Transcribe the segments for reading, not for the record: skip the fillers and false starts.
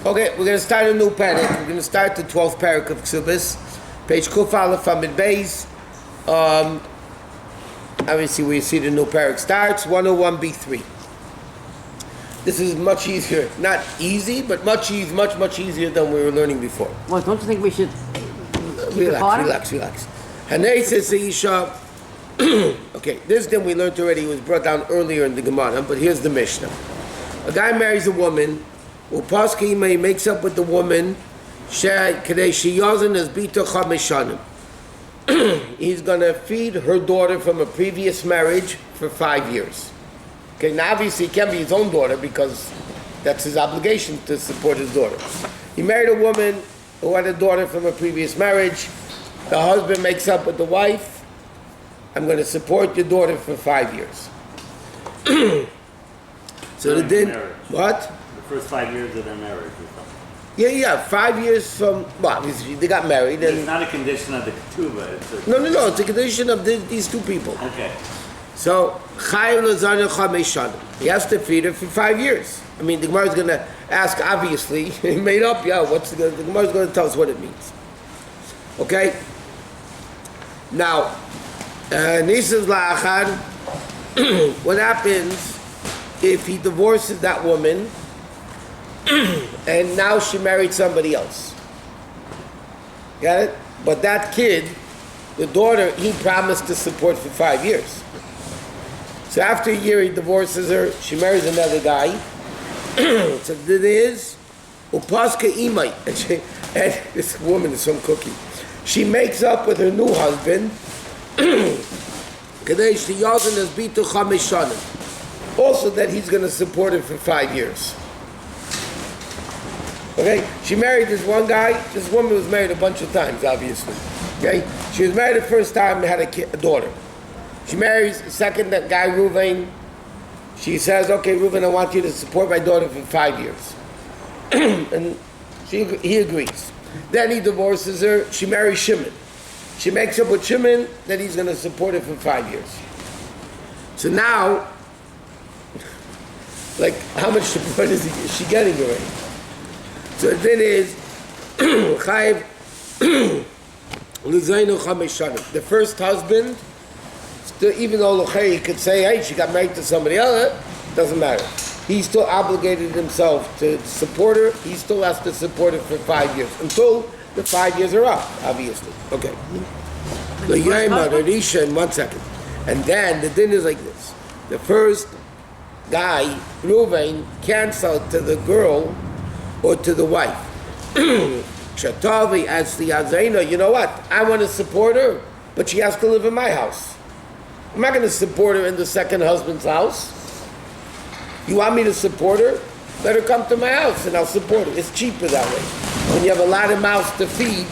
Okay, we're going to start a new parak. We're going to start the 12th parak of Kesubos, page Kuf Aleph Amid Beis. Obviously, where you see the new parak starts, 101b3. This is much easier. Not easy, but much easier than we were learning before. Well, don't you think we should relax. Hanei says the Isha. Okay, this thing we learned already was brought down earlier in the Gemara, but here's the Mishnah. A guy marries a woman, he makes up with the woman, he's going to feed her daughter from a previous marriage for 5 years. Okay, now obviously it can't be his own daughter because that's his obligation to support his daughter. He married a woman who had a daughter from a previous marriage. The husband makes up with the wife, I'm going to support your daughter for 5 years. So the din, what? The first 5 years of their marriage or something. Yeah, 5 years from, well, obviously they got married. And it's not a condition of the ketubah. No, it's a condition of these two people. Okay. So, he has to feed her for 5 years. I mean, the Gemara is going to ask, obviously, he made up, the Gemara is going to tell us what it means. Okay? Now, Nisas La'achad, what happens if he divorces that woman and now she married somebody else? Got it? But that kid, the daughter, he promised to support for 5 years. So after a year he divorces her, she marries another guy. So it is Upaska Imai. And this woman is some cookie. She makes up with her new husband. Also that he's going to support her for 5 years. Okay? She married this one guy. This woman was married a bunch of times, obviously. Okay? She was married the first time and had a daughter. She marries the second guy, Reuven. She says, okay, Reuven, I want you to support my daughter for 5 years. And he agrees. Then he divorces her. She marries Shimon. She makes up with Shimon that he's going to support her for 5 years. So now, like, how much support is she getting already? So the thing is, the first husband, even though he could say, hey, she got married to somebody else, doesn't matter. He still obligated himself to support her. He still has to support her for 5 years, until the 5 years are up, obviously. Okay. So in 1 second. And then the din is like this. The first guy, Reuven, can't sell to the girl or to the wife. Shatavi adds the Azaina, you know what? I want to support her, but she has to live in my house. I'm not going to support her in the second husband's house. You want me to support her? Let her come to my house and I'll support her. It's cheaper that way. When you have a lot of mouths to feed,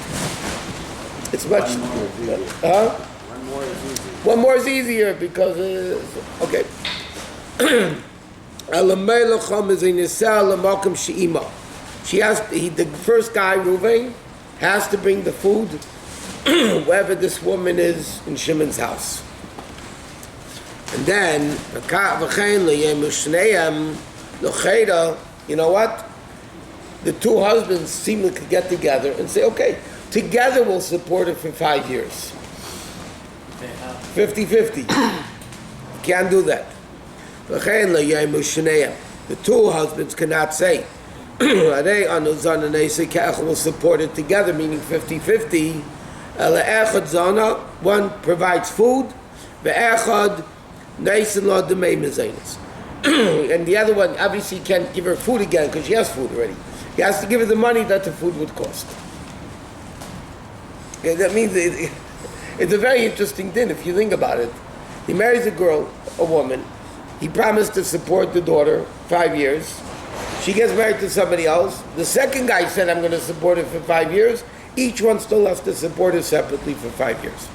it's much... One more is easier because... okay. The first guy, Reuven, has to bring the food wherever this woman is in Shimon's house. And then, you know what? The two husbands seem to get together and say, okay, together we'll support it for 5 years. 50-50. Can't do that. The two husbands cannot say, we'll support it together, meaning 50-50. One provides food, and the other one, obviously, he can't give her food again because she has food already. He has to give her the money that the food would cost. Okay, that means it's a very interesting thing if you think about it. He marries a woman. He promised to support the daughter 5 years. She gets married to somebody else. The second guy said, I'm going to support her for 5 years. Each one still has to support her separately for 5 years.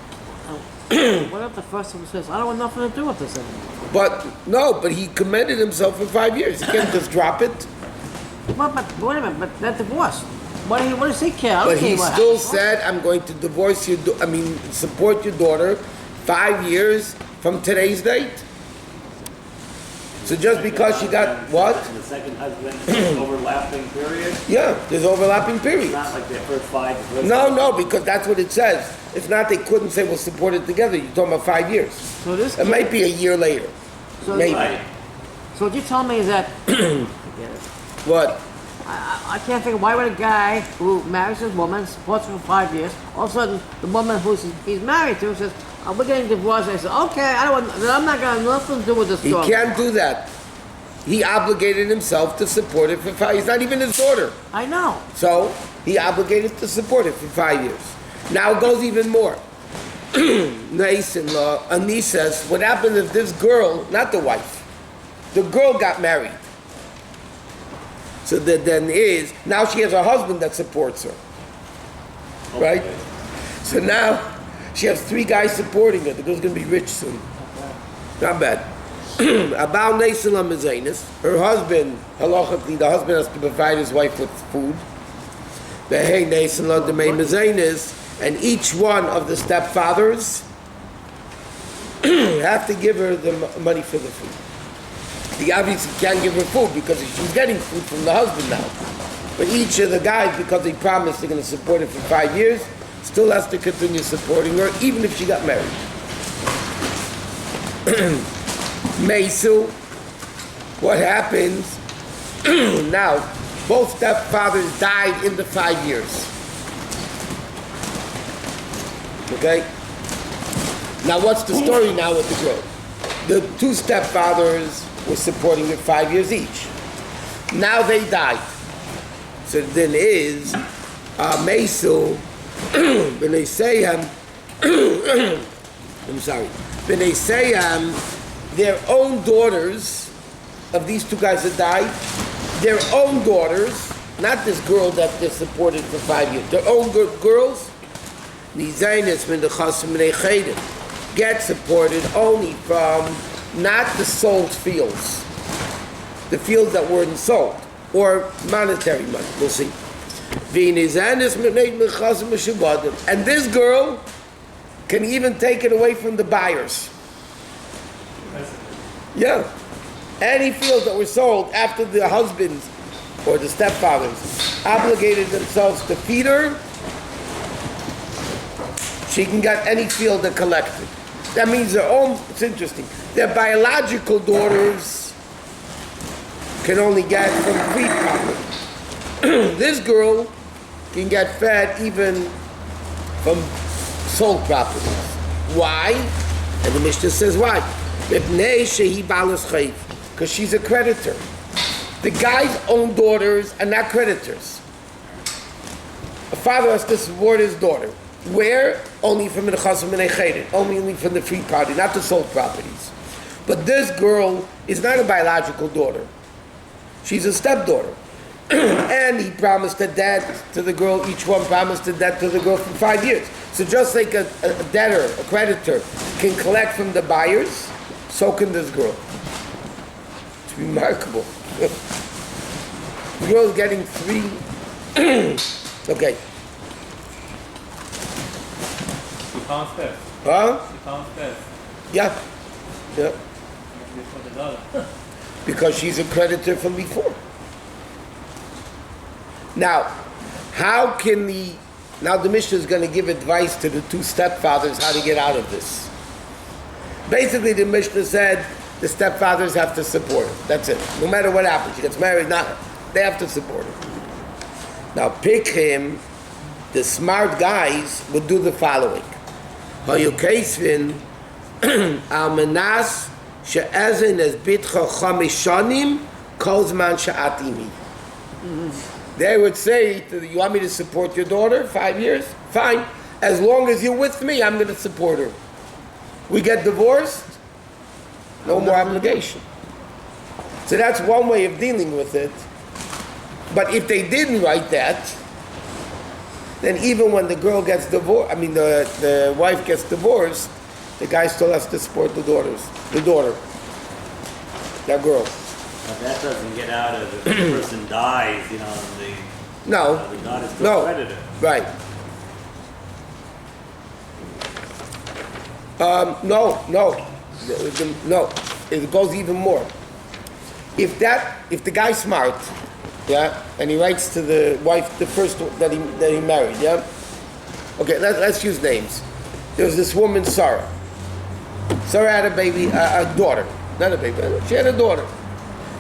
What if the first one says, I don't want nothing to do with this anymore? But he committed himself for 5 years. He can't just drop it. But wait a minute, but that divorce. What does he care? But he still said, I'm going to divorce you, support your daughter 5 years from today's date. So just because she got what? And the second husband, overlapping period? Yeah, there's overlapping periods. It's not like the first five. No, because that's what it says. If not, they couldn't say we'll support it together. You're talking about 5 years. So this It might be a year later. So, Maybe. Right. so what you tell me is that forget it. What? I can't think of why would a guy who marries his woman, supports her for 5 years, all of a sudden the woman he's married to says, "Oh, we're getting divorced." I said, "Okay, I'm not gonna have nothing to do with this He story." can't do that. He obligated himself to support it for 5 years. He's not even his daughter. I know. So he obligated to support it for 5 years. Now it goes even more. Nice in law, Ani says, what happened if this girl, not the wife, the girl got married? So that then now she has a husband that supports her. Right? So now she has 3 guys supporting her. The girl's going to be rich soon. Not bad. About Neisilam Mezainis, her husband, halachically, the husband has to provide his wife with food. The hey Neisilam Demei Mezainis, and each one of the stepfathers have to give her the money for the food. He obviously can't give her food because she's getting food from the husband now. But each of the guys, because they promised they're going to support her for 5 years, still has to continue supporting her, even if she got married. Mesu, what happens? Now, both stepfathers died in the 5 years. Okay? Now, what's the story now with the girl? The 2 stepfathers were supporting her 5 years each. Now they died. So then Mesu, B'nai Seyam, I'm sorry, B'nai Seyam, their own daughters of these 2 guys that died, their own daughters, not this girl that they supported for 5 years, their own girls, get supported only from not the sold fields, the fields that weren't sold, or monetary money, we'll see. And this girl can even take it away from the buyers. Yeah. Any fields that were sold after the husbands or the stepfathers obligated themselves to feed her, she can get any field that collected. That means their own, it's interesting, their biological daughters can only get from free property. This girl can get fed even from sold properties. Why? And the Mishnah says why? Because she's a creditor. The guy's own daughters are not creditors. A father has to support his daughter. Where? Only from the chasam and echeder, only from the free property, not the sold properties. But this girl is not a biological daughter. She's a stepdaughter. And he promised a debt to the girl, each one promised a debt to the girl for 5 years. So just like a debtor, a creditor, can collect from the buyers, so can this girl. It's remarkable. The girl is getting 3. Okay. She counts first. Huh? She counts first. Yeah. Yeah. Before the dollar. Because she's a creditor from before. Now, how can now the Mishnah is going to give advice to the 2 stepfathers how to get out of this. Basically, the Mishnah said the stepfathers have to support her. That's it. No matter what happens, she gets married, they have to support her. Now, pick him, the smart guys would do the following. Almanas she'ezen es bitcha 5 shanim kol zman she'atimi. They would say, you want me to support your daughter 5 years? Fine. As long as you're with me, I'm going to support her. We get divorced, no more obligation. So that's one way of dealing with it. But if they didn't write that, then even when the girl gets divorced, the wife gets divorced, the guy still has to support the daughter, that girl. But that doesn't get out of if the person dies, the daughter's still credited. Right. No. It goes even more. If the guy's smart, yeah, and he writes to the wife, the first one that he married, yeah. Okay, let's use names. There was this woman, Sarah. Sarah had a baby, a daughter, not a baby. She had a daughter.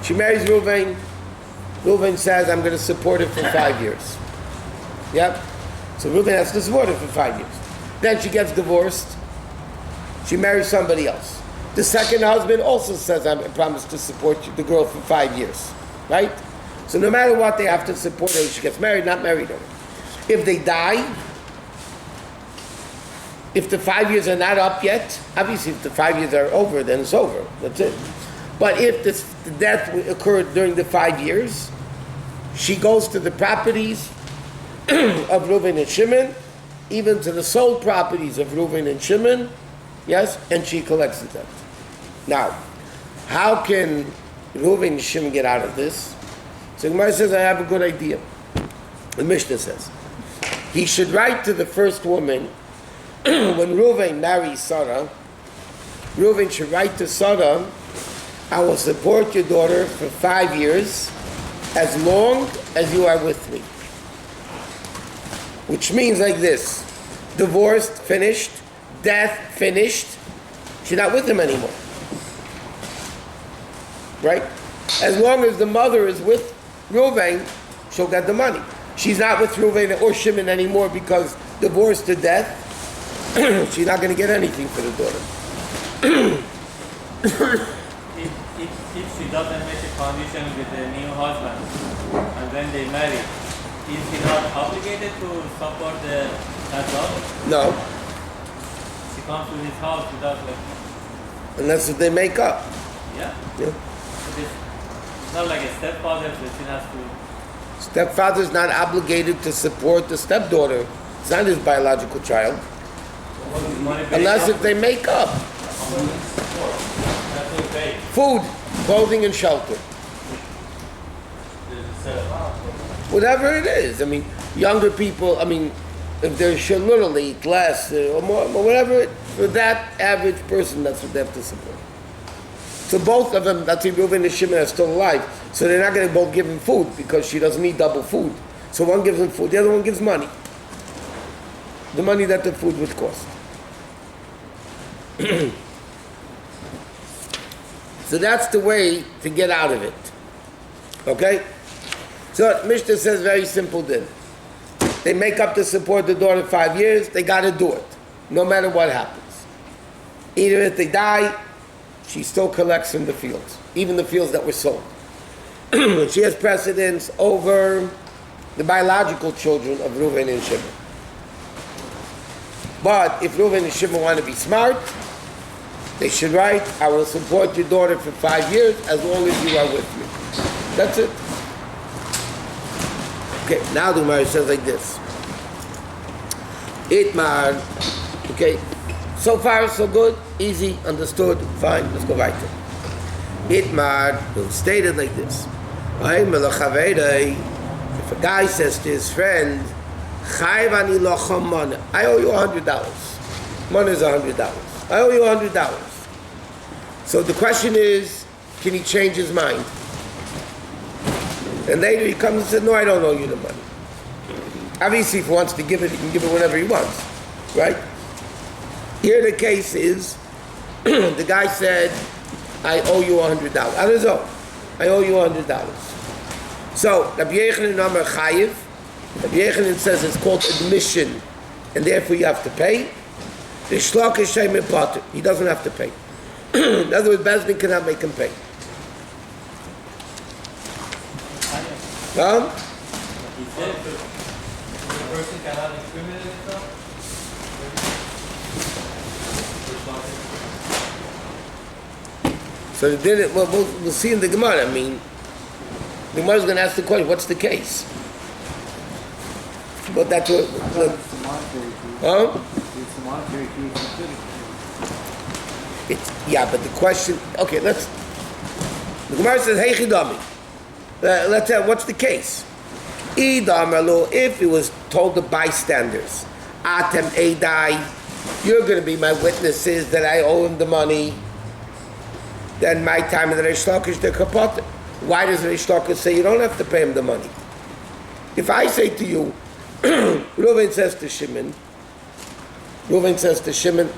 She marries Reuven. Reuven says, "I'm going to support her for 5 years." Yep. So Reuven has to support her for 5 years. Then she gets divorced. She marries somebody else. The second husband also says, "I promise to support the girl for 5 years." Right? So no matter what, they have to support her. She gets married, not married her. If they die, if the 5 years are not up yet, obviously if the 5 years are over, then it's over. That's it. But if the death occurred during the 5 years, she goes to the properties of Reuven and Shimon, even to the sold properties of Reuven and Shimon, yes, and she collects the debt. Now, how can Reuven and Shimon get out of this? So Gemara says, I have a good idea. The Mishnah says, he should write to the first woman, when Reuven marries Sarah, Reuven should write to Sarah, I will support your daughter for 5 years, as long as you are with me. Which means like this, divorced, finished, death, finished, she's not with him anymore. Right? As long as the mother is with Reuven, she'll get the money. She's not with Reuven or Shimon anymore because divorced to death, she's not going to get anything for the daughter. If she doesn't make a condition with the new husband and then they marry, is she not obligated to support the daughter? No. She comes to his house without like... Unless if they make up. Yeah? Yeah. It's not like a stepfather that she has to... Stepfather's not obligated to support the stepdaughter. It's not his biological child. Unless if they make up. Food, clothing, and shelter. Whatever it is. I mean, younger people, I mean, if they're literally less or more, or whatever, for that average person, that's what they have to support. So both of them, that's if Reuven and Shimon are still alive, so they're not going to both give him food because she doesn't need double food. So one gives him food, the other one gives money. The money that the food would cost. So that's the way to get out of it. Okay? So Mishnah says very simple then. They make up to support the daughter 5 years, they got to do it, no matter what happens. Even if they die, she still collects from the fields, even the fields that were sold. She has precedence over the biological children of Reuven and Shimon. But if Reuven and Shimon want to be smart, they should write, I will support your daughter for 5 years as long as you are with me. That's it. Okay, now the Gemara says like this. Itmar, okay, so far so good, easy, understood, fine, let's go right to it. Itmar, stated like this. If a guy says to his friend, I owe you $100. Money is $100. I owe you $100. So the question is, can he change his mind? And later he comes and says, no, I don't owe you the money. Obviously, if he wants to give it, he can give it whenever he wants, right? Here the case is, the guy said, I owe you $100. On his own. I owe you $100. So, Rabbi Yochanan Amar Chayiv, Rabbi Yochanan says it's called admission, and therefore you have to pay. The Shlok is Shem Potter. He doesn't have to pay. In other words, Bezdin cannot make him pay. He said the person cannot incriminate himself? So then we'll see in the Gemara. I mean, the Gemara is going to ask the question, what's the case? But that's what... Huh? Yeah, but the question... Okay, let's... The Gemara says, hey, Chidami. Let's have, what's the case? If it was told to bystanders, Atem Eidai, you're going to be my witnesses that I owe him the money, then my time of the Reish Lakish, they're kapot. why does Reish Lakish say you don't have to pay him the money? If I say to you, Reuven says to Shimon,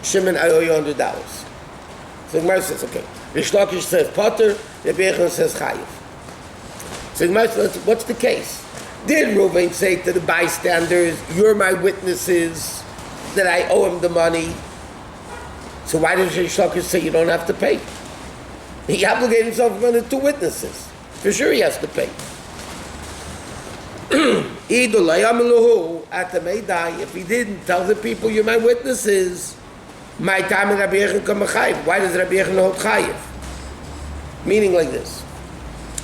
Shimon, I owe you $100. So Gemara says, okay. Reish Lakish says Potter, Rabbi Yechon says Chayiv. So Gemara says, what's the case? Did Reuven say to the bystanders, you're my witnesses that I owe him the money? So why does Reish Lakish say you don't have to pay? He obligated himself in front of 2 witnesses. For sure he has to pay. If he didn't tell the people, you're my witnesses, my time in Rabbi Yechon come chayiv. Why does Rabbi Yechon hold chayiv? Meaning like this.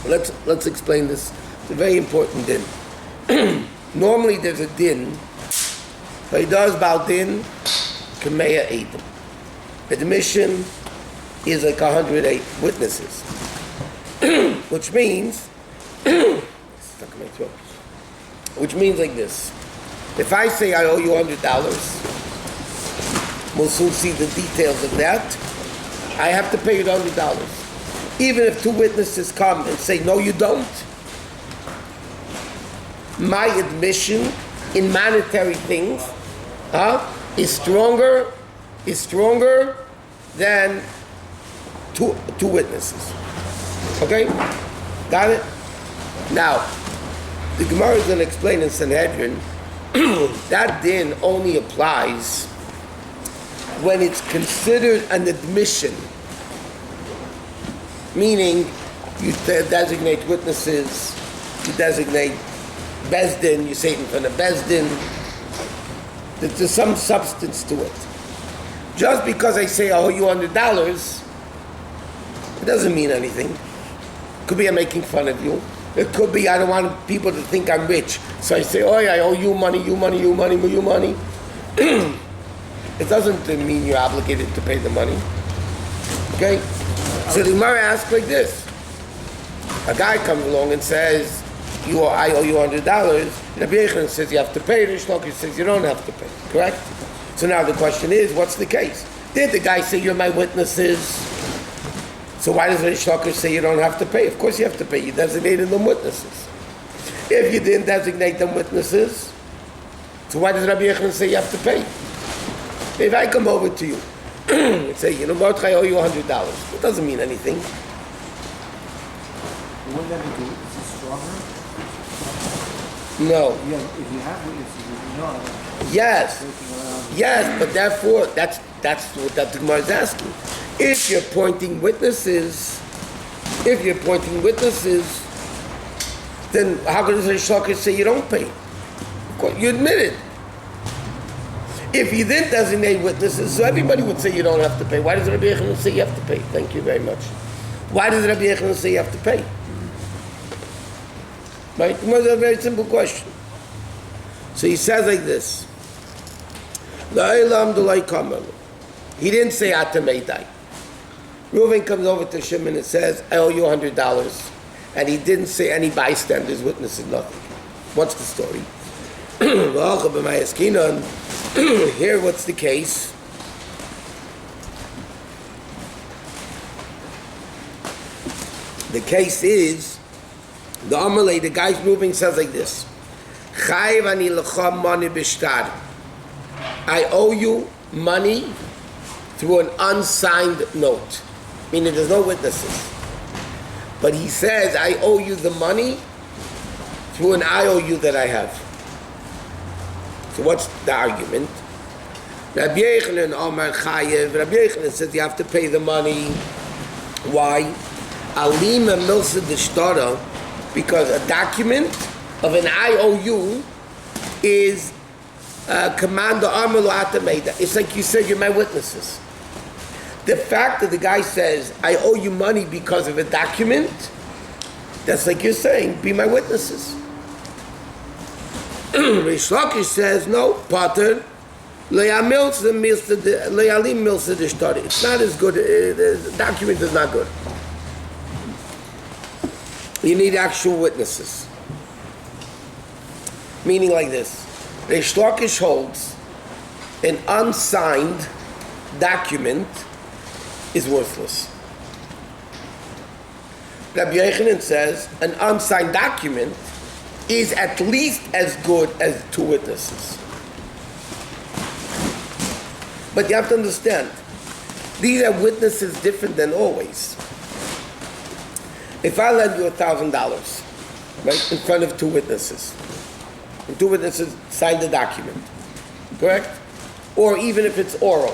Let's explain this. It's a very important din. Normally there's a din. But he does about din, kameya eidim. Admission is like 108 witnesses. Which means, stuck in my throat. Which means like this. If I say I owe you $100, we'll soon see the details of that. I have to pay you $100. Even if 2 witnesses come and say, no, you don't, my admission in monetary things is stronger than two witnesses. Okay? Got it? Now, the Gemara is going to explain in Sanhedrin that din only applies when it's considered an admission. Meaning, you designate witnesses, you designate Bezdin, you say it in front of Bezdin. There's some substance to it. Just because I say I owe you $100, it doesn't mean anything. It could be I'm making fun of you. It could be I don't want people to think I'm rich. So I say, oh yeah, I owe you money. It doesn't mean you're obligated to pay the money. Okay? So the Gemara asks like this. A guy comes along and says, I owe you $100. Rabbi Yechon says you have to pay. Reish Lakish says you don't have to pay. Correct? So now the question is, what's the case? Did the guy say you're my witnesses? So why does Reish Lakish say you don't have to pay? Of course you have to pay. You designated them witnesses. If you didn't designate them witnesses, so why does Rabbi Yechon say you have to pay? If I come over to you and say, you know what, I owe you $100, it doesn't mean anything. Wouldn't that make the witnesses stronger? No. Yeah, if you have witnesses, you know. Yes, but therefore, that's what that the Gemara is asking. If you're appointing witnesses, then how could Reish Lakish say you don't pay? Of course, you admit it. If you didn't designate witnesses, so everybody would say you don't have to pay. Why does Rabbi Yechon say you have to pay? Thank you very much. Why does Rabbi Yechon say you have to pay? Right? It was a very simple question. So he says like this. He didn't say Atameidai. Reuven comes over to Shimon and says, I owe you $100. And he didn't say any bystanders, witnesses, nothing. What's the story? Here, what's the case? The case is, the Amalei, the guy's moving, says like this. I owe you money through an unsigned note, meaning there's no witnesses. But he says, I owe you the money through an IOU that I have. So what's the argument? Rabbi Yochanan Omar Chayev. Rabbi Yochanan says you have to pay the money. Why? Alima Milsa D'Shtara, because a document of an IOU is Commander Amalo Atameida. It's like you said, you're my witnesses. The fact that the guy says, I owe you money because of a document, that's like you're saying, be my witnesses. Reish Lakish says, no, Potter, it's not as good, the document is not good. You need actual witnesses. Meaning like this, Reish Lakish holds an unsigned document is worthless. Rabbi Yochanan says an unsigned document is at least as good as two witnesses. But you have to understand, these are witnesses different than always. If I lend you $1,000, right, in front of two witnesses, and two witnesses sign the document, correct? Or even if it's oral.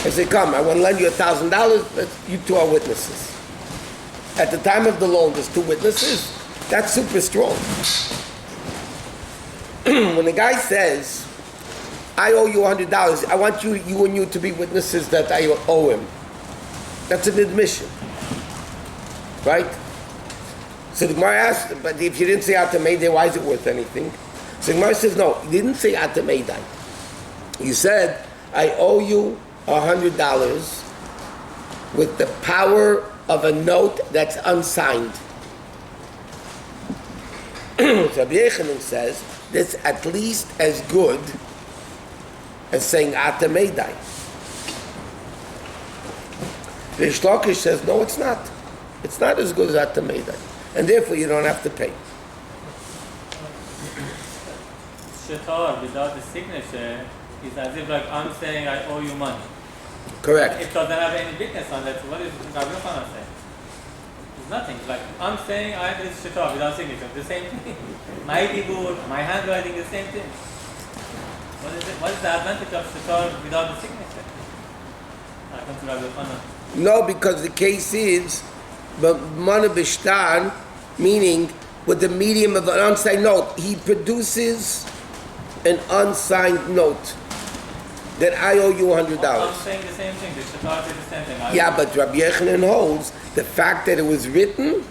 I say, come, I want to lend you $1,000, but you two are witnesses. At the time of the loan, there's two witnesses. That's super strong. When the guy says, I owe you $100, I want you and you to be witnesses that I owe him. That's an admission. Right? So the Gemara asks, but if you didn't say Atameidai, why is it worth anything? So the Gemara says, no, you didn't say Atameidai. You said, I owe you $100 with the power of a note that's unsigned. So Rabbi Yochanan says, that's at least as good as saying Atameidai. Rish Lakish says, no, it's not. It's not as good as Atameidai. And therefore you don't have to pay. Shatar without the signature is as if like I'm saying I owe you money. Correct. It doesn't have any witness on that. So what is Rabbi Yochanan saying? It's nothing. Like I'm saying I have this shatar without signature. The same thing. My dibur, my handwriting, the same thing. What is it? What is the advantage of shatar without the signature? I come to Rabbi Yochanan. No, because the case is, but mana b'shtar, meaning with the medium of an unsigned note, he produces an unsigned note that I owe you $100. I'm saying the same thing. The shatar says the same thing. Yeah, but Rabbi Yochanan holds the fact that it was written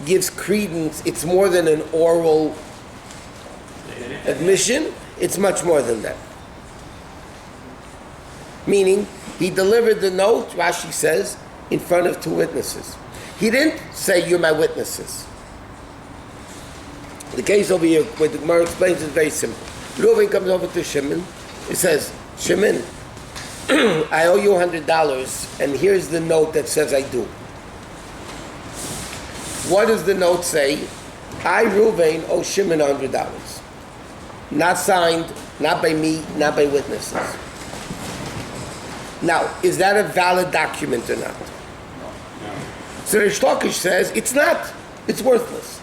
gives credence. It's more than an oral admission. It's much more than that. Meaning, he delivered the note, Rashi says, in front of two witnesses. He didn't say, you're my witnesses. The case over here, where the Gemara explains, is very simple. Reuven comes over to Shimon. He says, Shimon, I owe you $100, and here's the note that says I do. What does the note say? I, Reuven, owe Shimon $100. Not signed, not by me, not by witnesses. Now, is that a valid document or not? No. So Rish Lakish says, it's not. It's worthless.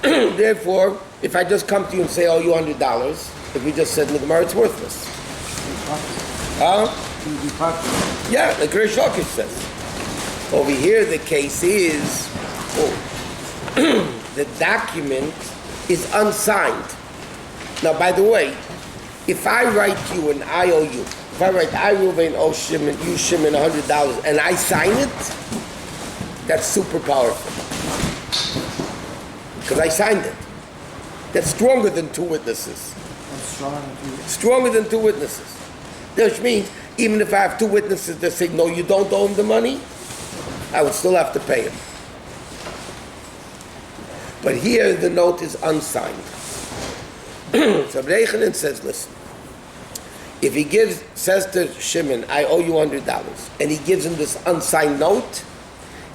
Therefore, if I just come to you and say, oh, you $100, if we just said in the Gemara, it's worthless. Yeah, like Rish Lakish says. Over here, the case is, the document is unsigned. Now, by the way, if I write you and I owe you, if I write, I, Reuven, owe Shimon, you, Shimon, $100, and I sign it, that's super powerful. Because I signed it. That's stronger than two witnesses. Stronger than two witnesses. Which means, even if I have two witnesses that say, no, you don't owe him the money, I would still have to pay him. But here, the note is unsigned. So Rabbi Yochanan says, listen, if he says to Shimon, I owe you $100, and he gives him this unsigned note,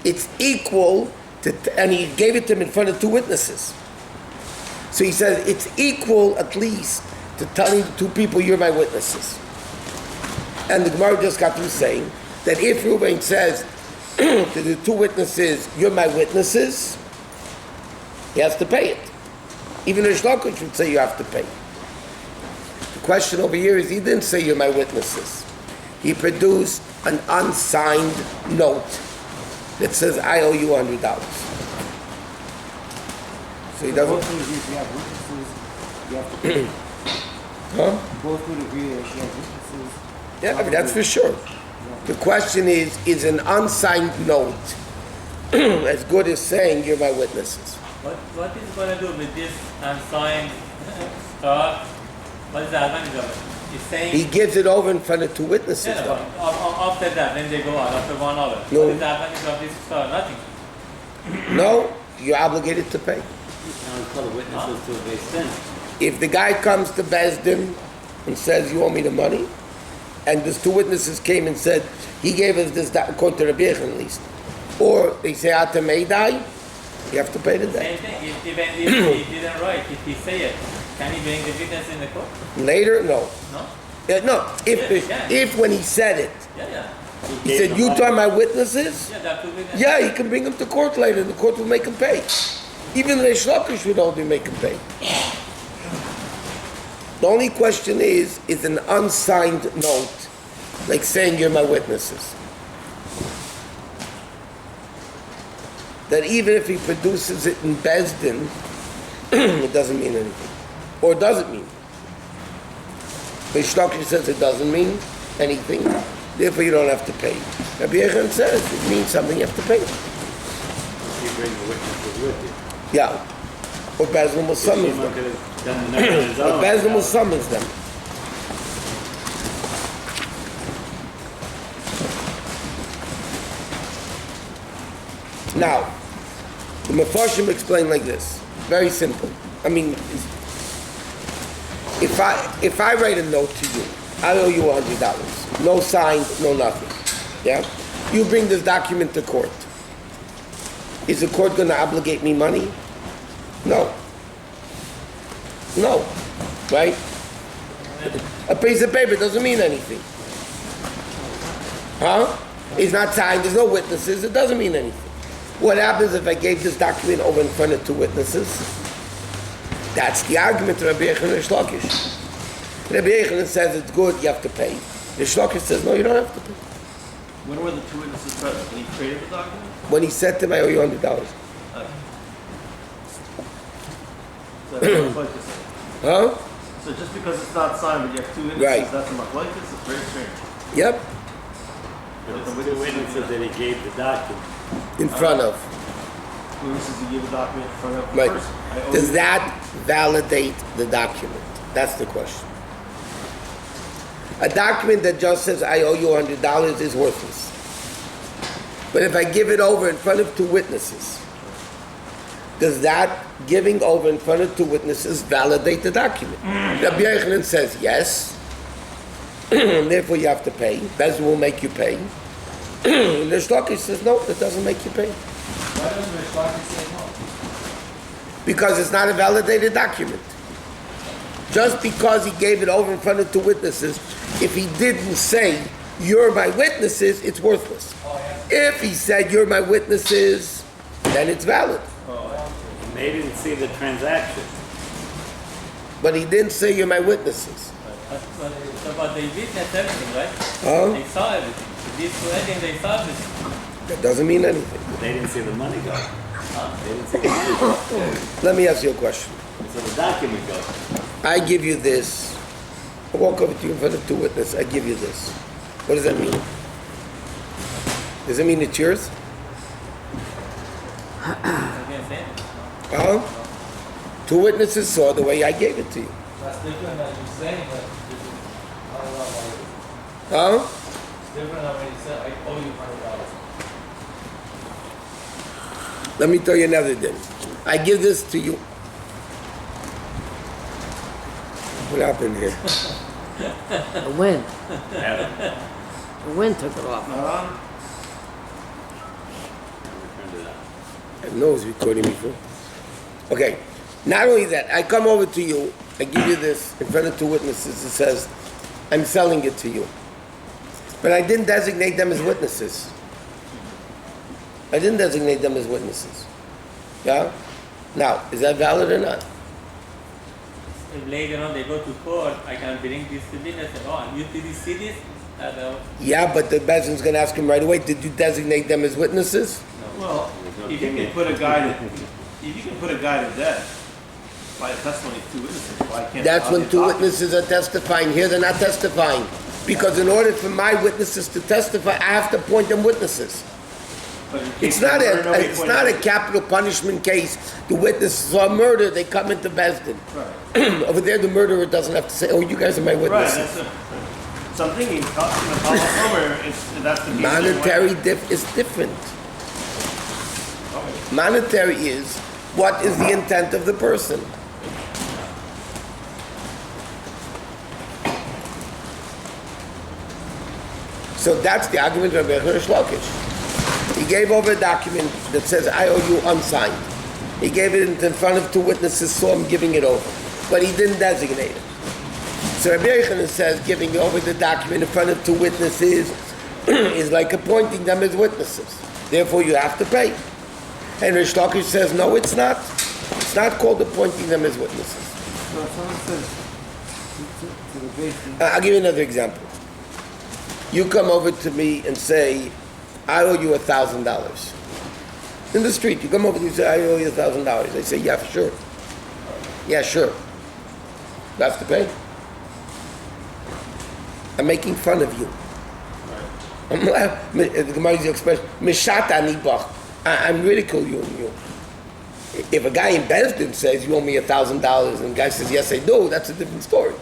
it's equal to, and he gave it to him in front of two witnesses. So he says, it's equal at least to telling the two people, you're my witnesses. And the Gemara just got through saying that if Reuven says to the two witnesses, you're my witnesses, he has to pay it. Even Rish Lakish would say you have to pay. The question over here is, he didn't say you're my witnesses. He produced an unsigned note that says I owe you $100. So he doesn't. Both would agree if you have witnesses, you have to pay. Huh? Both would agree that if you have witnesses. Yeah, I mean, that's for sure. The question is an unsigned note as good as saying you're my witnesses? What is going to do with this unsigned star? What is the advantage of it? It's saying He gives it over in front of two witnesses. yeah, though. after that, when they go out, after 1 hour. No. What is the advantage of this star? Nothing. No, you're obligated to pay. Now we call the witnesses to a base sense. If the guy comes to Bezdin and says, you owe me the money, and these two witnesses came and said, he gave us this, according to Rabbi Yochanan at least, Or they say Atamei die, you have to pay the debt. Same thing, even if he didn't write, if he say it, can he bring the witness in the court? Later, no. No? No, Yeah. if when he said it, Yeah. he said, you are my witnesses, Yeah, that could be the... yeah, he can bring him to court later, the court will make him pay. Even the Shlokish would only make him pay. The only question is an unsigned note, like saying you're my witnesses. That even if he produces it in Bezdin, it doesn't mean anything. Or does it mean? The Shlokish says it doesn't mean anything, therefore you don't have to pay. Rabbi Yechon says it means something you have to pay. You bring the witnesses with you. Yeah. Or Bezdin will summons them. Or Bezdin will summons them. Now, the Mefarshim explain like this. Very simple. I mean, if I write a note to you, I owe you $100. No signed, no nothing. Yeah? You bring this document to court. Is the court going to obligate me money? No. No. Right? A piece of paper doesn't mean anything. Huh? It's not signed, there's no witnesses, it doesn't mean anything. What happens if I gave this document over in front of two witnesses? That's the argument to Rabbi Yechon and Shlokish. Rabbi Yechon says it's good, you have to pay. The Shlokish says, no, you don't have to pay. When were the two witnesses present? When he created the document? When he said to him, I owe you $100. Okay. So that's a machlokes. Huh? So just because it's not signed, but you have two witnesses, Right. that's a machlokes? It's very strange. Yep. But it's the witnesses that he gave the document. In front of. Witnesses you give a document in front of the Right. person. I owe Does you- that validate the document? That's the question. A document that just says, I owe you $100 is worthless. But if I give it over in front of two witnesses, does that giving over in front of two witnesses validate the document? Rabbi Yochanan says yes, therefore you have to pay. Bezin will make you pay. The Shlokish says no, that doesn't make you pay. Why doesn't the Shlokish say no? Because it's not a validated document. Just because he gave it over in front of two witnesses, if he didn't say, you're my witnesses, it's worthless. If he said, you're my witnesses, then it's valid. They didn't see the transaction. But he didn't say, you're my witnesses. But they witnessed everything, right? Huh? They saw everything. These two weddings, they saw everything. That doesn't mean anything. They didn't see the money go. They didn't see the money go. Let me ask you a question. So the document goes. I give you this. I walk over to you in front of two witnesses. I give you this. What does that mean? Does it mean it's yours? I can't say it. Huh? Two witnesses saw the way I gave it to you. That's different than you saying that. I don't know why. Huh? It's different than when you said, I owe you $100. Let me tell you another thing. I give this to you. What happened here? The wind. Yeah. The wind took it off. Not on? Turned it on. I know it's recording me for. Okay. Not only that, I come over to you, I give you this in front of two witnesses. It says, I'm selling it to you. But I didn't designate them as witnesses. I didn't designate them as witnesses. Yeah? Now, is that valid or not? If later on they go to court, I can bring this to witness and you did you see this? Yeah, but the Bezdin's going to ask him right away, did you designate them as witnesses? Well, if you can put a guy to death by the testimony of two witnesses, why can't That's the when two document- witnesses are testifying. Here they're not testifying. Because in order for my witnesses to testify, I have to appoint them witnesses. But in case It's not of murder, nobody it's pointed not a out- capital punishment case. The witnesses saw murder, they come into Bezdin. Right. Over there, the murderer doesn't have to say, oh, you guys are my Right, witnesses. that's so I'm thinking, that's the piece Monetary is different. Monetary is what is the intent of the person. So that's the argument of Rabbi Shlokish. He gave over a document that says, I owe you unsigned. He gave it in front of two witnesses, saw him giving it over. But he didn't designate it. So Rabbi Yochanan says giving over the document in front of two witnesses is like appointing them as witnesses. Therefore, you have to pay. And Rish Lakish says, no, it's not. It's not called appointing them as witnesses. So if someone says to the basic, I'll give you another example. You come over to me and say, I owe you $1,000. In the street, you come over and you say, I owe you $1,000. They say, yeah, sure. Yeah, sure. You have to pay. I'm making fun of you. The Gemara uses the expression, Mishata nibach. I'm ridiculing you. If a guy in Bezdin says, you owe me $1,000, and the guy says, yes, I do, that's a different story.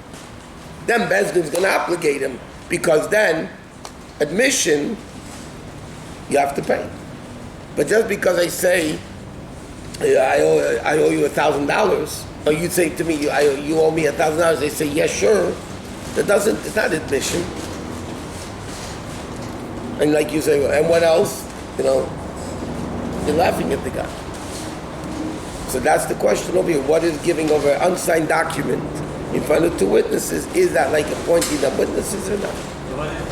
Then Bezdin's going to obligate him, because then, admission, you have to pay. But just because I say, I owe you $1,000, or you say to me, you owe me $1,000, they say, yes, sure, it's not admission. And like you say, and what else? You're laughing at the guy. So that's the question over here. What is giving over an unsigned document in front of two witnesses? Is that like appointing them witnesses or not? So what is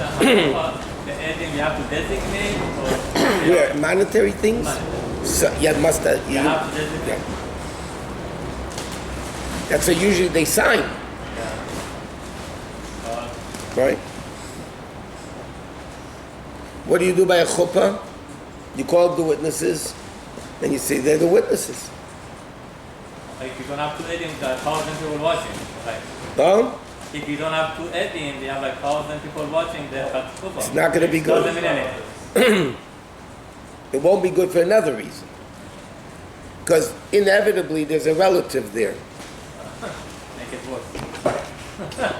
anything you have to designate or? Where? Monetary things? So, yeah, must have. You have to designate. Yeah. That's what usually they sign. Right? What do you do by a chuppah? You call up the witnesses, and you say they're the witnesses. Like you don't have to edit 1,000 people watching. Like if you don't have to edit, they have like 1,000 people watching. They have chuppah. It's not going to be good. Doesn't mean anything. It won't be good for another reason. Because inevitably there's a relative there. Make it worse.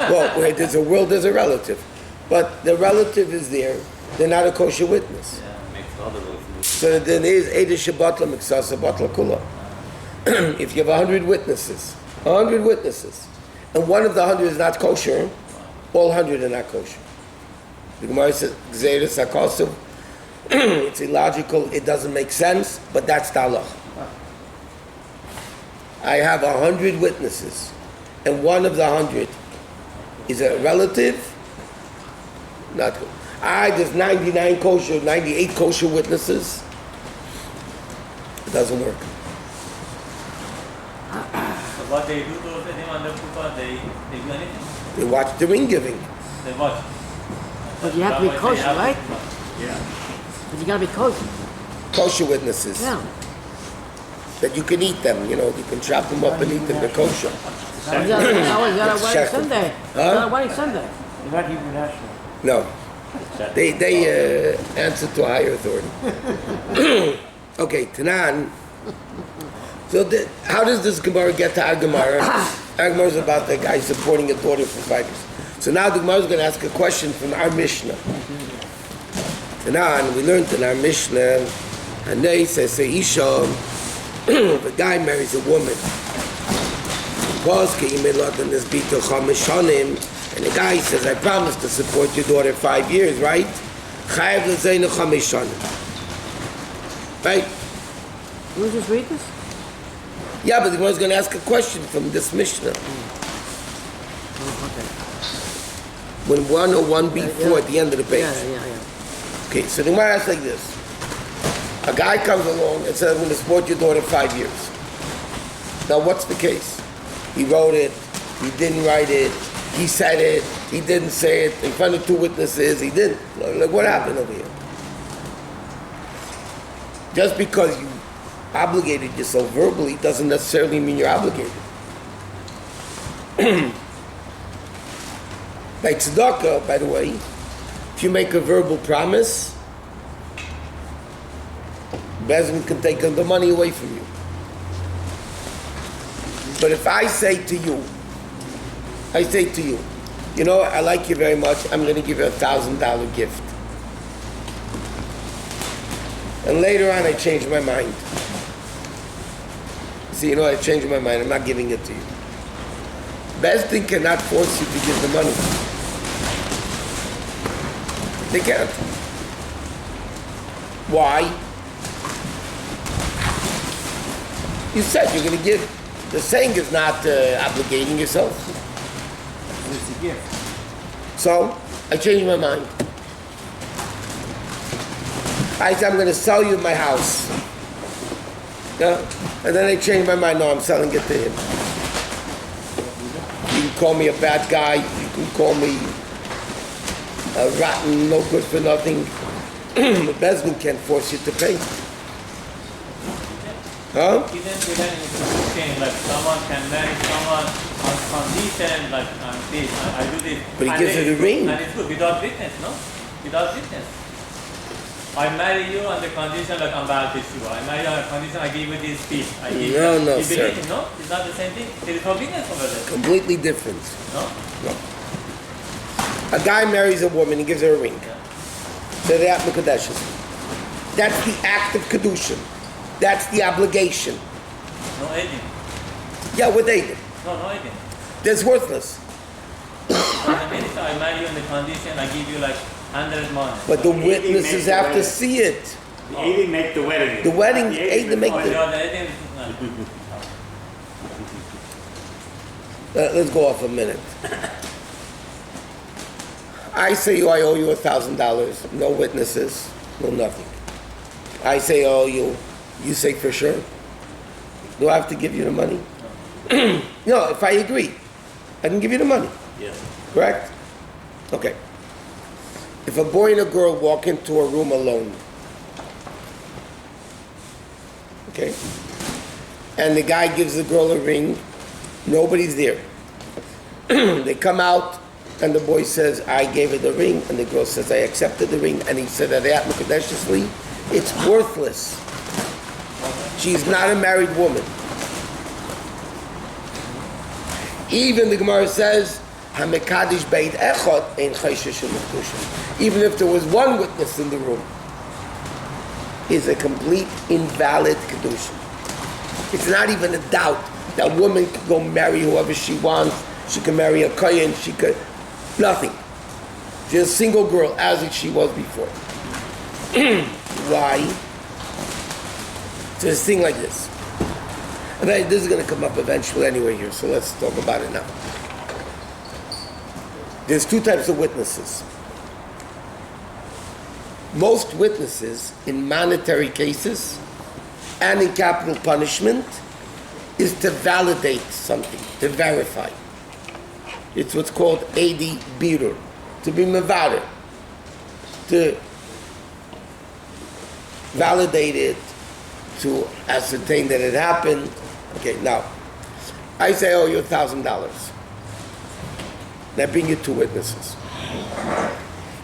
Well, where there's a will, there's a relative. But the relative is there. They're not a kosher witness. Yeah, makes other rules. So then there is Eidah Shabbatla Miksasa Batla Kula. If you have 100 witnesses, and one of the 100 is not kosher, all 100 are not kosher. The Gemara says, Gzeiras HaKosuv, it's illogical, it doesn't make sense, but that's the halach. I have 100 witnesses, and one of the 100 is a relative, not good. There's 99 kosher, 98 kosher witnesses. It doesn't work. So what they do to them under chuppah, they do anything? They watch the ring giving. They watch. But you have to be kosher, right? Yeah. But you gotta be kosher. Kosher witnesses. Yeah. That you can eat them, you can chop them up and eat them, they're kosher. You got a wedding Check. Sunday. Huh? You got a wedding Sunday. you're not Hebrew national. No. They answer to a higher authority. Okay, Tanan. So how does this Gemara get to our Gemara? Our Gemara is about the guy supporting a daughter for 5 years. So now the Gemara is going to ask a question from our Mishnah. Tanan, we learned in our Mishnah, and they say Isha, the guy marries a woman. And the guy says, I promise to support your daughter 5 years, right? Right? Can we just read this? Yeah, but the Gemara is going to ask a question from this Mishnah. When 101b4 at the end of the page. Yeah. Okay, so the Gemara asks like this. A guy comes along and says, I'm going to support your daughter 5 years. Now, what's the case? He wrote it, he didn't write it, he said it, he didn't say it, in front of two witnesses, he didn't. Like, what happened over here? Just because you obligated yourself verbally doesn't necessarily mean you're obligated. By tzedakah, by the way, if you make a verbal promise, Bezin can take the money away from you. But if I say to you, I like you very much, I'm going to give you $1,000 gift. And later on I change my mind. See, I changed my mind, I'm not giving it to you. Bezdin cannot force you to give the money. They can't. Why? You said you're going to give. The saying is not obligating yourself. It's a gift. So, I changed my mind. I said, I'm going to sell you my house. Yeah? And then I changed my mind. No, I'm selling it to him. You can call me a bad guy. You can call me a rotten, no good for nothing. The Besman can't force you to pay. Huh? Even within exchange, like someone can marry someone on condition, like this, I do this. But he gives her the ring. And it's good, without witness, no? Without witness. I marry you on the condition like I'm Baal Teshuvah. I marry you on the condition I give you this piece. I give No, you. no, You sir. believe it, no? It's not the same thing. There is no witness over there. Completely different. No? No. A guy marries a woman, he gives her a ring. So they have Mekadeshes. That's the act of Kedushin. That's the obligation. No aiding. Yeah, with Aiden. No aiding. That's worthless. Doesn't mean so I marry you on the condition I give you like 100 money. But the Aiden witnesses makes the have to wedding. see it. The aiding make the wedding. The wedding, The Aiden make Oh, the... you are the aiding? No. Let's go off a minute. I say, I owe you $1,000. No witnesses, no nothing. I say, I owe you. You say, for sure. Do I have to give you the money? No, if I agree, I can give you the money. Yes. Correct? Okay. If a boy and a girl walk into a room alone, okay, and the guy gives the girl a ring, nobody's there. They come out, and the boy says, I gave her the ring, and the girl says, I accepted the ring, and he said, it's worthless. She's not a married woman. Even the Gemara says, "Hamekadish beit echad ein chayshish u'mekdusha." Even if there was one witness in the room, is a complete invalid kedusha. It's not even a doubt that woman could go marry whoever she wants. She can marry a kohen. She could nothing. She's a single girl as she was before. Why? So this thing like this. And this is going to come up eventually anyway here, so let's talk about it now. There's two types of witnesses. Most witnesses in monetary cases and in capital punishment is to validate something, to verify. It's what's called Adi Birur, to be mevader, to validate it, to ascertain that it happened. Okay, now, I say, oh, you $1,000. Now bring you two witnesses.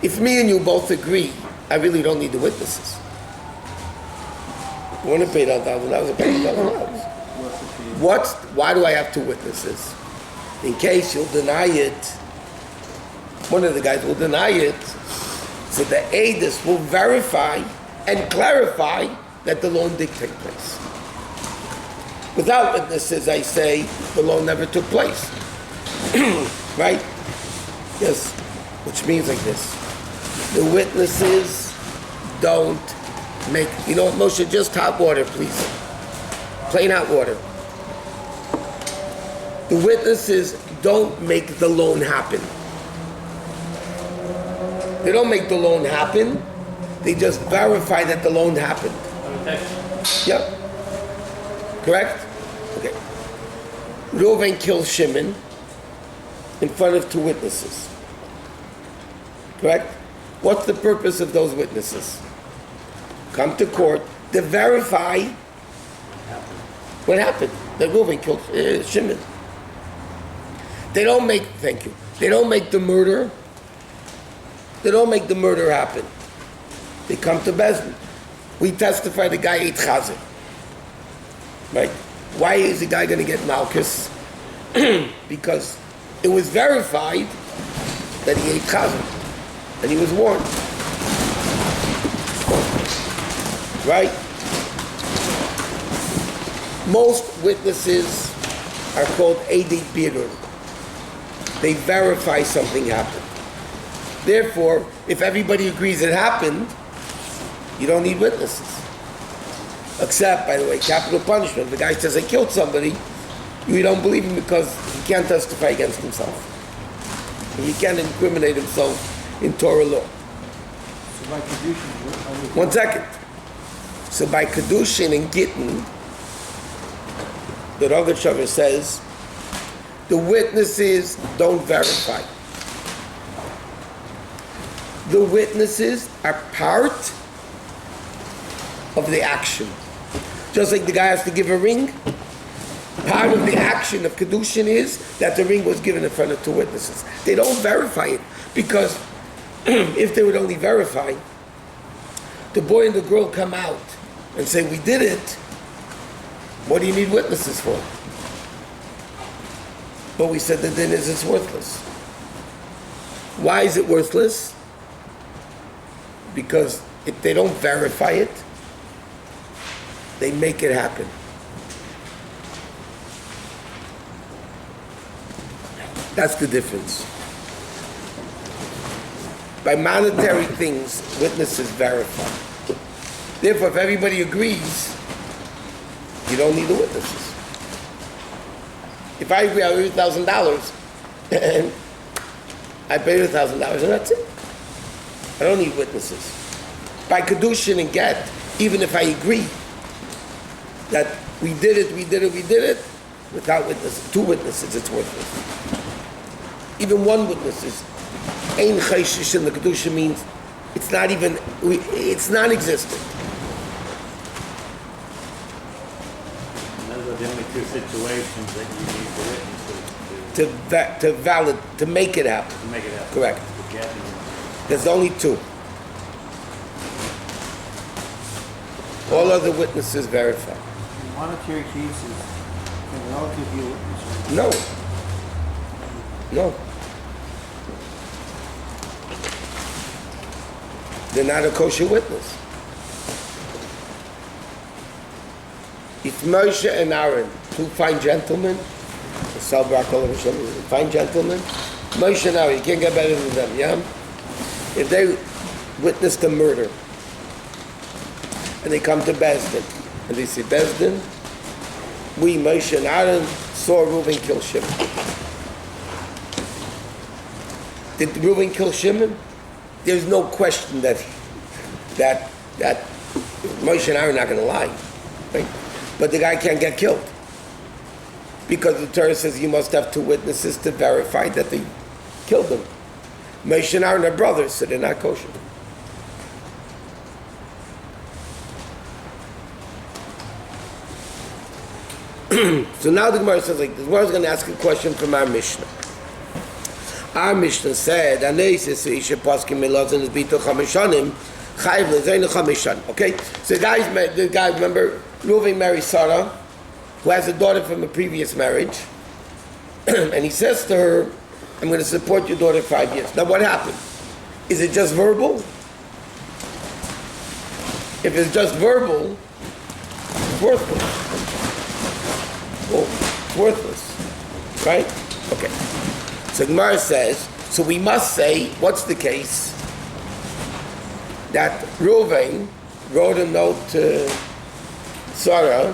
If me and you both agree, I really don't need the witnesses. You want to pay $1,000, I pay $1,000. Why do I have two witnesses? In case you'll deny it, one of the guys will deny it, so the aidus will verify and clarify that the loan did take place. Without witnesses, I say, the loan never took place. Right? Yes. Which means like this. The witnesses don't make, you know what, Moshe, just hot water, please. Plain hot water. The witnesses don't make the loan happen. They don't make the loan happen. They just verify that the loan happened. Yeah. Correct? Okay. Reuven kills Shimon in front of two witnesses. Correct? What's the purpose of those witnesses? Come to court to verify what happened. That Reuven killed Shimon. They don't make, thank you, they don't make the murder. They don't make the murder happen. They come to Bezdin. We testify the guy ate chazer. Right? Why is the guy going to get malchus? Because it was verified that he ate chazer. And he was warned. Right? Most witnesses are called Adi Birur. They verify something happened. Therefore, if everybody agrees it happened, You don't need witnesses. Except, by the way, capital punishment. The guy says, I killed somebody. You don't believe him because he can't testify against himself. He can't incriminate himself in Torah law. So by Kedushin, One second. So by Kedushin and Gittin, the Rogatchover says, the witnesses don't verify. The witnesses are part of the action. Just like the guy has to give a ring, part of the action of Kedushin is that the ring was given in front of two witnesses. They don't verify it, because if they would only verify, the boy and the girl come out and say, we did it, what do you need witnesses for? But we said the din is it's worthless. Why is it worthless? Because if they don't verify it, they make it happen. That's the difference. By monetary things, witnesses verify. Therefore, if everybody agrees, you don't need the witnesses. If I agree, I'll give $1,000, and I pay $1,000, and that's it. I don't need witnesses. By Kedushin and Get, even if I agree that we did it, without witnesses, two witnesses, it's worthless. Even one witness is Ein Chayshish in the Kedusha means it's not even, it's non-existent. Those are the only two situations that you need the witnesses To make it happen. to make it happen. Correct. To get it. There's only two. All other witnesses verify. in monetary cases, can a relative be a witness? No. No. They're not a kosher witness. If Moshe and Aaron, two fine gentlemen, fine gentlemen, Moshe and Aaron, you can't get better than them, yeah? If they witnessed a murder, and they come to Bezdin, and they say, Bezdin, we, Moshe and Aaron, saw Reuven kill Shimon. Did Reuven kill Shimon? There's no question that Moshe and Aaron are not going to lie, right? But the guy can't get killed because the Torah says you must have two witnesses to verify that they killed him. Moshe and Aaron are brothers, so they're not kosher. So now the Gemara says like this. The Gemara is going to ask a question from our Mishnah. Our Mishnah said, okay, so the guy, remember, Reuven married Sarah, who has a daughter from a previous marriage, and he says to her, I'm going to support your daughter 5 years. Now what happened? Is it just verbal? If it's just verbal, it's worthless. Oh, it's worthless. Right? Okay. So Gemara says, so we must say, what's the case? That Reuven wrote a note to Sarah,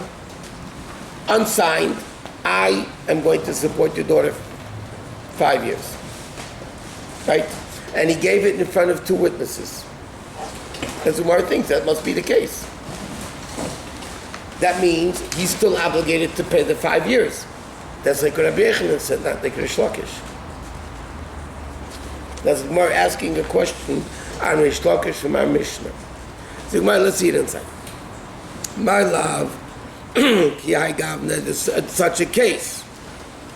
unsigned, I am going to support your daughter 5 years. Right? And he gave it in front of two witnesses. As the Gemara thinks that must be the case. That means he's still obligated to pay the 5 years. That's like Rabbi Yochanan said, not like Rish Lakish. That's more asking a question on Rish Lakish from our Mishnah. So let's see it inside. My love, there's such a case,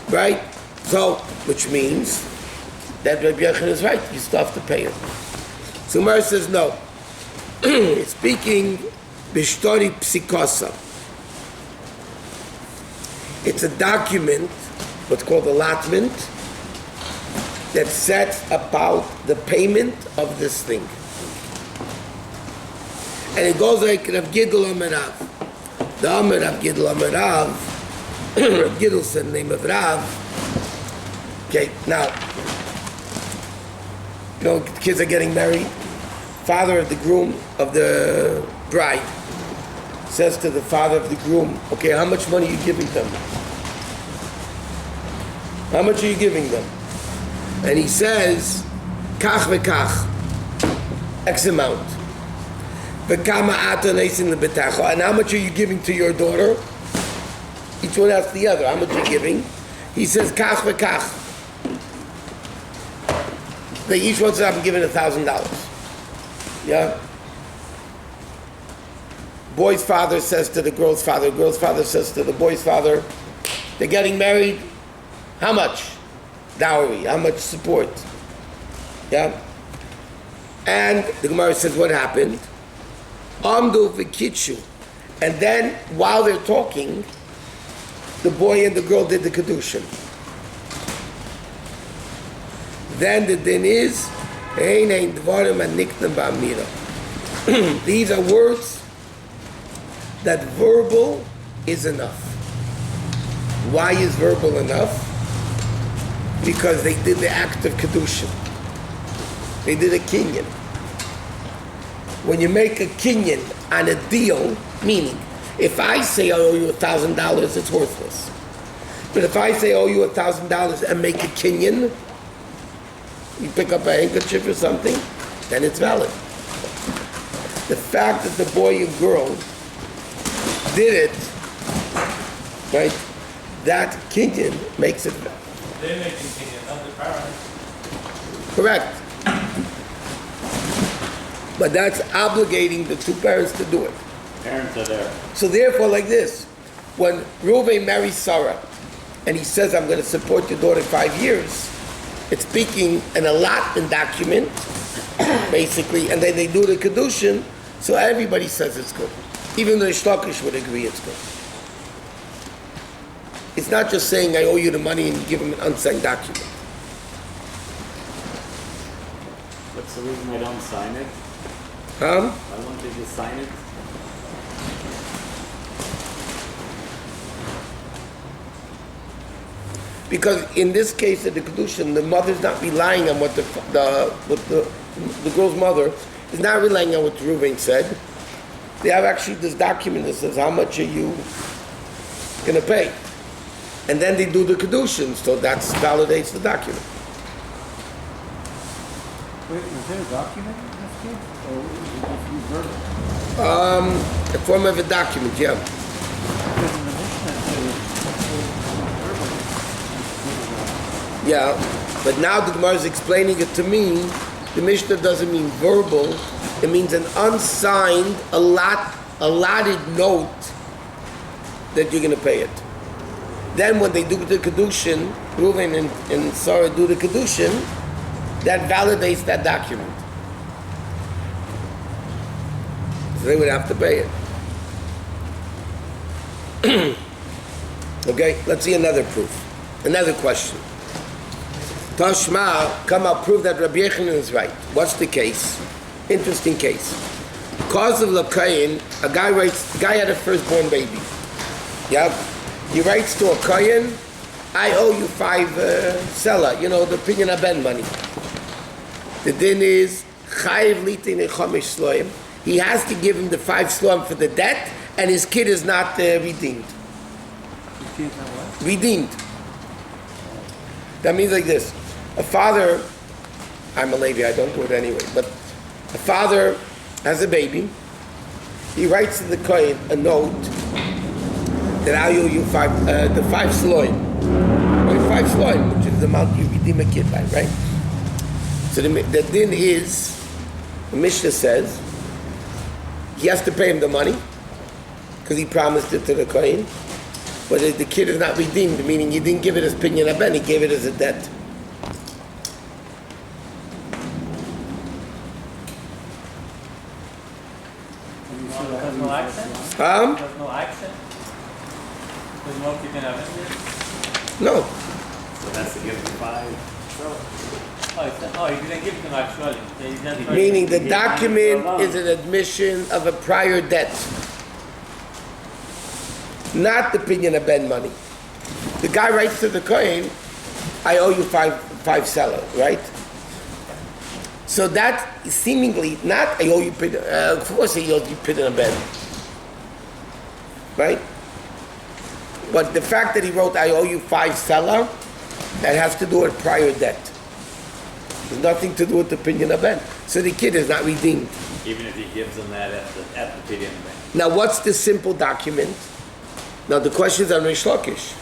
right? So, which means that Rabbi Yochanan is right. You still have to pay it. So Gemara says no. It's speaking b'shtori psikosa. It's a document, what's called a latment, that sets about the payment of this thing. And it goes like Rav Gidl Amarav. The Amar Rav Gidl Amarav, Rav Gidl said the name of Rav. Okay, now, kids are getting married. father of the groom, of the bride, says to the father of the groom, okay, how much money are you giving them? How much are you giving them? And he says, kach v'kach, X amount. V'kama ata neisin lebetacha. And how much are you giving to your daughter? Each one asks the other, how much are you giving? He says, kach v'kach. They each one says, I'm giving $1,000. Yeah? Boy's father says to the girl's father says to the boy's father, they're getting married, how much dowry, how much support? Yeah? And the Gemara says, what happened? Amdu v'kitshu. And then, while they're talking, the boy and the girl did the kedushin. Then the din is, these are words that verbal is enough. Why is verbal enough? Because they did the act of kedushin. They did a kinyan. When you make a kinyan on a deal, meaning, if I say I owe you $1,000, it's worthless. But if I say I owe you $1,000 and make a kinyan, you pick up a handkerchief or something, then it's valid. The fact that the boy and girl did it, right, that kinyan makes it valid. They make the kinyan, not the parents. Correct. But that's obligating the two parents to do it. Parents are there. So therefore, like this, when Reuven marries Sarah, and he says, I'm going to support your daughter 5 years, it's speaking an allotment document, basically, and then they do the kedushin, so everybody says it's good. Even the Shtlakish would agree it's good. It's not just saying, I owe you the money and you give him an unsigned document. What's the reason I don't sign it? Huh? Why won't they just sign it? Because in this case of the kedushin, the mother's not relying on what the girl's mother is not relying on what Reuven said. They have actually this document that says how much are you going to pay, and then they do the kedushin, so that validates the document. Wait, is there a document in this case? Or is it just verbal? A form of a document, yeah. Because in the Mishnah it says verbal. Yeah, but now the Gemara is explaining it to me. The Mishnah doesn't mean verbal; it means an unsigned, allotted note that you're going to pay it. Then when they do the kedushin, Reuven and Sarah do the kedushin, that validates that document. So they would have to pay it. Okay, let's see another proof. Another question. Tashma, come out, prove that Rabbi Yochanan is right. What's the case? Interesting case. Cause of Lakayin, a guy had a firstborn baby. Yeah, he writes to a Kayin, I owe you 5 sela, the pinyan aben money. The din is, chayiv litin echamish sloim. He has to give him the 5 sloim for the debt, and his kid is not redeemed. His kid's not what? Redeemed. That means like this. A father, I'm a Levi, I don't do it anyway, but a father has a baby. He writes to the Kohen a note that I owe you the 5 sloim. Or 5 sloim, which is the amount you redeem a kid by, right? So the din is, the Mishnah says, he has to pay him the money, because he promised it to the Kohen. But the kid is not redeemed, meaning he didn't give it as pinyan aben, he gave it as a debt. There's no accent? Huh? There's no accent? There's no pinyan aben? No. So that's to give them 5. He didn't give them actually. He's not Meaning the document is an admission of a prior debt. Not the pinyan aben money. The guy writes to the Kohen, I owe you 5 sela, right? So that is seemingly not I owe you pidyon. Of course, I owe you pidyon aben, right? But the fact that he wrote I owe you 5 selah, that has to do with prior debt. There's nothing to do with the pidyon aben. So the kid is not redeemed. Even if he gives them that at the pidyon bank. Now, what's the simple document? Now, the question is on Rish Lakish.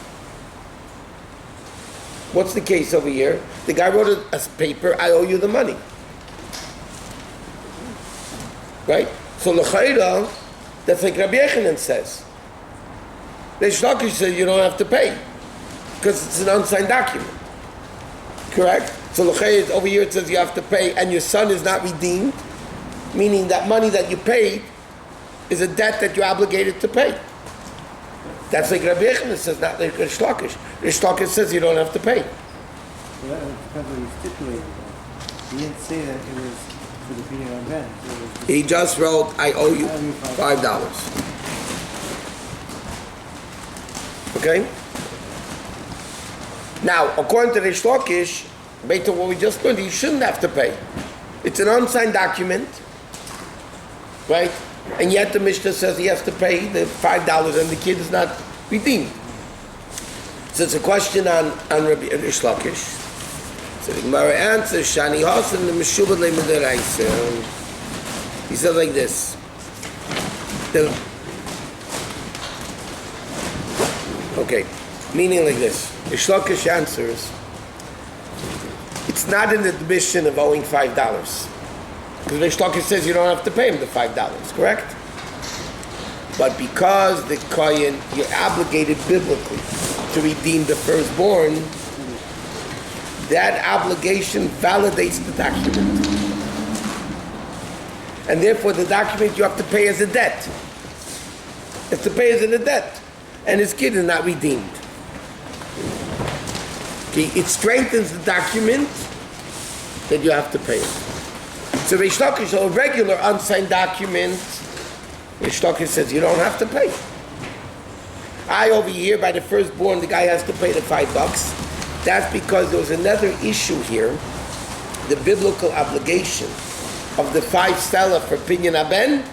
What's the case over here? The guy wrote a paper, I owe you the money. Right? So, l'chayra, that's like Rabbi Yechanan says. Rish Lakish says you don't have to pay because it's an unsigned document. Correct? So, l'chayra, over here it says you have to pay and your son is not redeemed, meaning that money that you paid is a debt that you're obligated to pay. That's like Rabbi Yechon says, not like Rish Lakish. Rish Lakish says you don't have to pay. Well, that depends what he stipulated. He didn't say that it was for the pidyon aben. He just wrote, I owe you $5. Okay? Now, according to Rish Lakish, based on what we just learned, he shouldn't have to pay. It's an unsigned document, right? And yet the Mishnah says he has to pay the $5 and the kid is not redeemed. So it's a question on Rabbi Rish Lakish. So the Gemara answers, Shani Hasan the Meshubad Le'Mederaisa. He said like this. Okay, meaning like this. Rish Lakish answers, it's not in the admission of owing $5. Because Rish Lakish says you don't have to pay him the $5, correct? But because the Kohen, you're obligated biblically to redeem the firstborn, that obligation validates the document. And therefore the document you have to pay as a debt. You have to pay as a debt. And his kid is not redeemed. Okay, it strengthens the document that you have to pay it. So Rish Lakish, a regular unsigned document, Rish Lakish says you don't have to pay. Over here by the firstborn, the guy has to pay the $5. That's because there was another issue here, the biblical obligation of the 5 selah for pidyon aben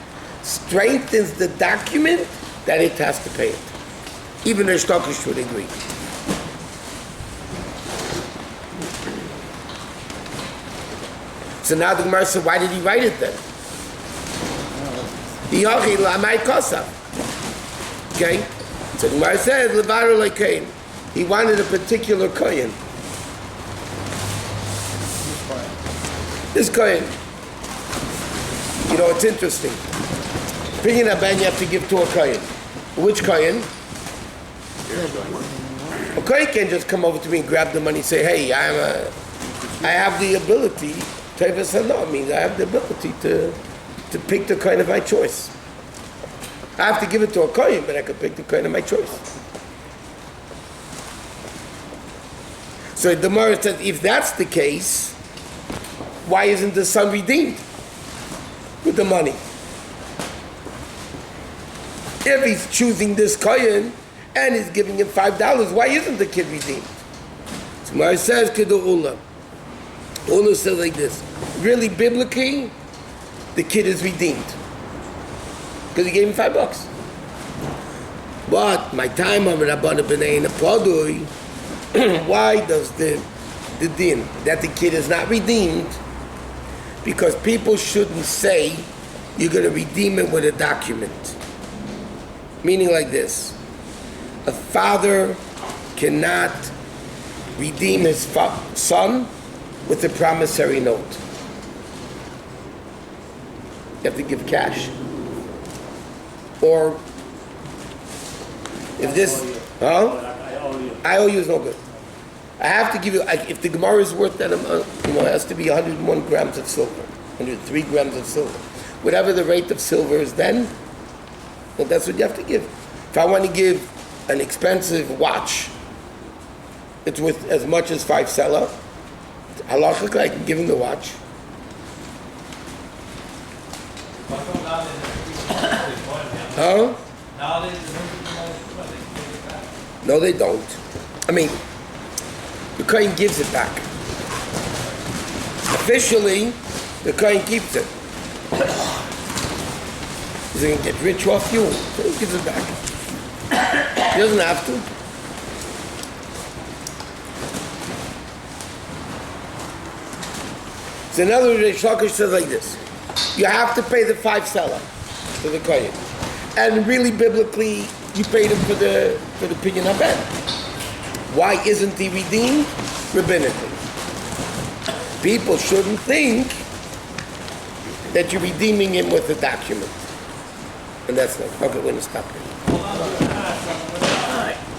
strengthens the document that it has to pay it. Even Rish Lakish would agree. So now the Gemara said, why did he write it then? Okay? So the Gemara says, Levaru Lekein. He wanted a particular Kohen. This Kohen. You know, it's interesting. Pidyon aben you have to give to a Kohen. Which Kohen? A Kohen can't just come over to me and grab the money and say, hey, I have the ability. Teva said, no, it means I have the ability to pick the Kohen of my choice. I have to give it to a Kohen, but I can pick the Kohen of my choice. So the Gemara says, if that's the case, why isn't the son redeemed with the money? If he's choosing this Kohen and he's giving him $5, why isn't the kid redeemed? So Gemara says, Kedu Ula. Ula says like this, really biblically, the kid is redeemed. Because he gave him $5. But my time of Rabbana B'nai in a Padui, why does the din that the kid is not redeemed? Because people shouldn't say you're going to redeem it with a document. Meaning like this, a father cannot redeem his son with a promissory note. You have to give cash. Or if this, I owe you is no good. I have to give you, if the Gemara is worth that amount, it has to be 101 grams of silver, 103 grams of silver. Whatever the rate of silver is then, well, that's what you have to give. If I want to give an expensive watch, it's worth as much as 5 selah, halachically I can give him the watch. Huh? No, they don't. I mean, the Kohen gives it back. Officially, The Kohen keeps it. He's going to get rich off you, so he gives it back. He doesn't have to. So in other words, Shlakish says like this. You have to pay the 5 selah to the Kohen. And really, biblically, you paid him for the Pinyan HaBen. Why isn't he redeemed? Rabbinically. People shouldn't think that you're redeeming him with a document. And that's not. Okay, we're going to stop here.